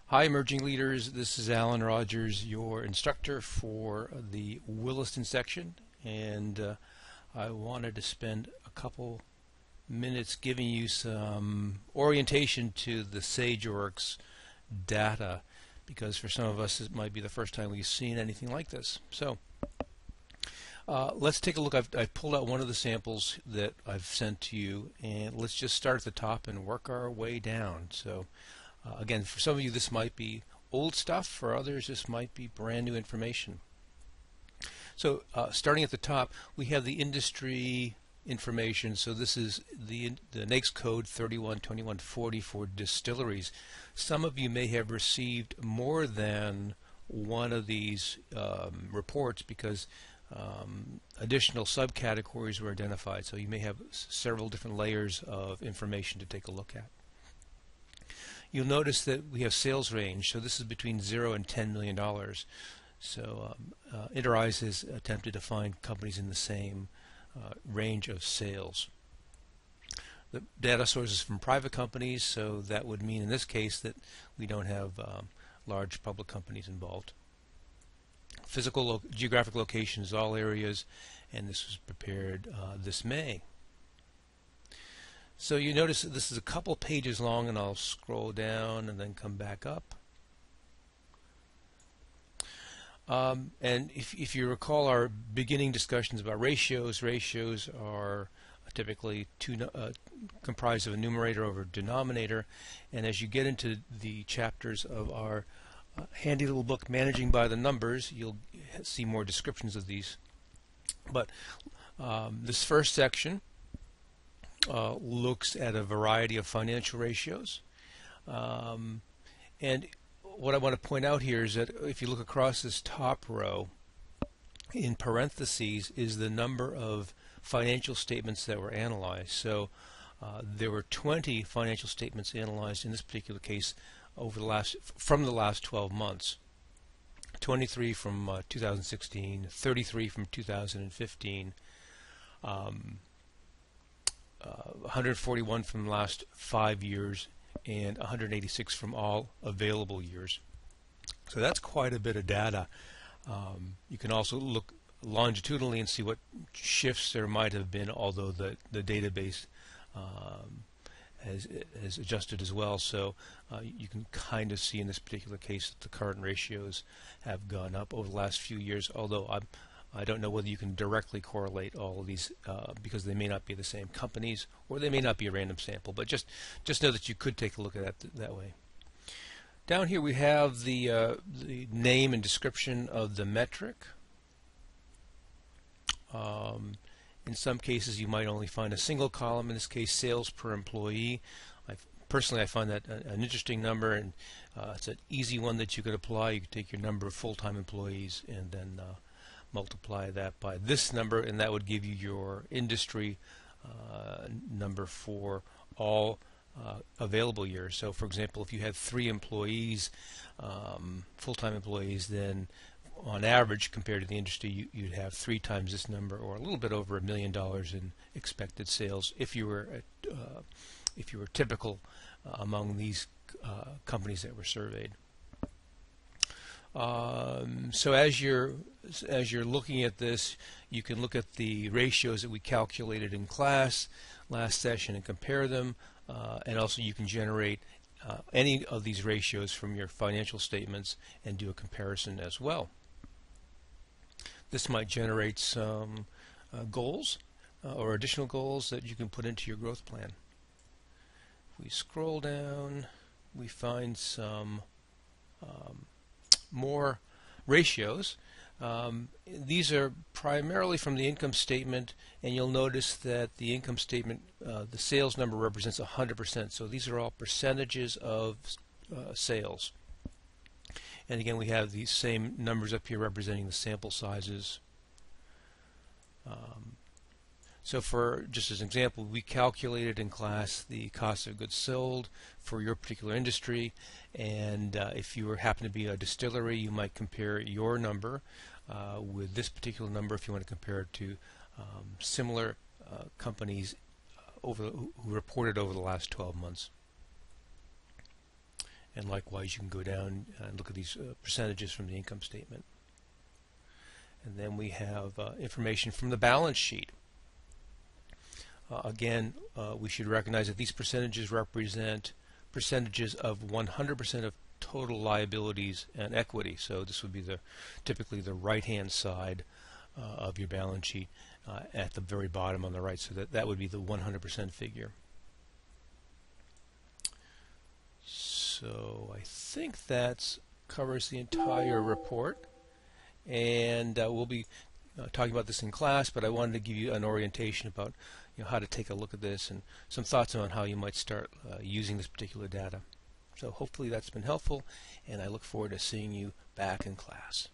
Hi emerging leaders, this is Alan Rogers, your instructor for the Williston section, and I wanted to spend a couple minutes giving you some orientation to the SageOrview data, because for some of us it might be the first time we've seen anything like this. So let's take a look. I've pulled out one of the samples that I've sent to you, and let's just start at the top and work our way down. So again, for some of you this might be old stuff, for others this might be brand new information. So starting at the top, we have the industry information. So this is the NAICS code 312140 for distilleries. Some of you may have received more than one of these reports because additional subcategories were identified. So you may have several different layers of information to take a look at. You'll notice that we have sales range, so this is between $0 and $10 million. So Enterprise has attempted to find companies in the same range of sales. The data source is from private companies, so that would mean in this case that we don't have large public companies involved. Physical geographic locations, all areas, and this was prepared this May. So you notice that this is a couple pages long, and I'll scroll down and then come back up. And if you recall our beginning discussions about ratios are typically comprised of a numerator over a denominator, and as you get into the chapters of our handy little book, Managing by the Numbers, you'll see more descriptions of these. But this first section looks at a variety of financial ratios, and what I want to point out here is that if you look across this top row, in parentheses is the number of financial statements that were analyzed. So there were 20 financial statements analyzed in this particular case from the last 12 months. 23 from 2016, 33 from 2015. 141 from the last 5 years, and 186 from all available years. So that's quite a bit of data. You can also look longitudinally and see what shifts there might have been, although the database has adjusted as well. So you can kind of see in this particular case that the current ratios have gone up over the last few years, although I don't know whether you can directly correlate all of these because they may not be the same companies, or they may not be a random sample, but just know that you could take a look at that that way. Down here we have the name and description of the metric. In some cases you might only find a single column, in this case sales per employee. Personally, I find that an interesting number, and it's an easy one that you could apply. You could take your number of full-time employees and then multiply that by this number, and that would give you your industry number for all available years. So for example, if you had 3 employees, full-time employees, then on average compared to the industry you'd have 3 times this number, or a little bit over $1 million in expected sales if you were typical among these companies that were surveyed. So as you're looking at this, you can look at the ratios that we calculated in class last session and compare them, and also you can generate any of these ratios from your financial statements and do a comparison as well. This might generate some goals or additional goals that you can put into your growth plan. If we scroll down, we find some more ratios. These are primarily from the income statement, and you'll notice that the income statement, the sales number represents 100%. So these are all percentages of sales. And again, we have these same numbers up here representing the sample sizes. So for just as an example, we calculated in class the cost of goods sold for your particular industry, and if you happen to be a distillery, you might compare your number with this particular number if you want to compare it to similar companies who reported over the last 12 months. And likewise, you can go down and look at these percentages from the income statement. And then we have information from the balance sheet. Again, we should recognize that these percentages represent percentages of 100% of total liabilities and equity. So this would be typically the right-hand side of your balance sheet at the very bottom on the right. So that would be the 100% figure. So I think that covers the entire report, and we'll be talking about this in class, but I wanted to give you an orientation about how to take a look at this and some thoughts on how you might start using this particular data. So hopefully that's been helpful, and I look forward to seeing you back in class.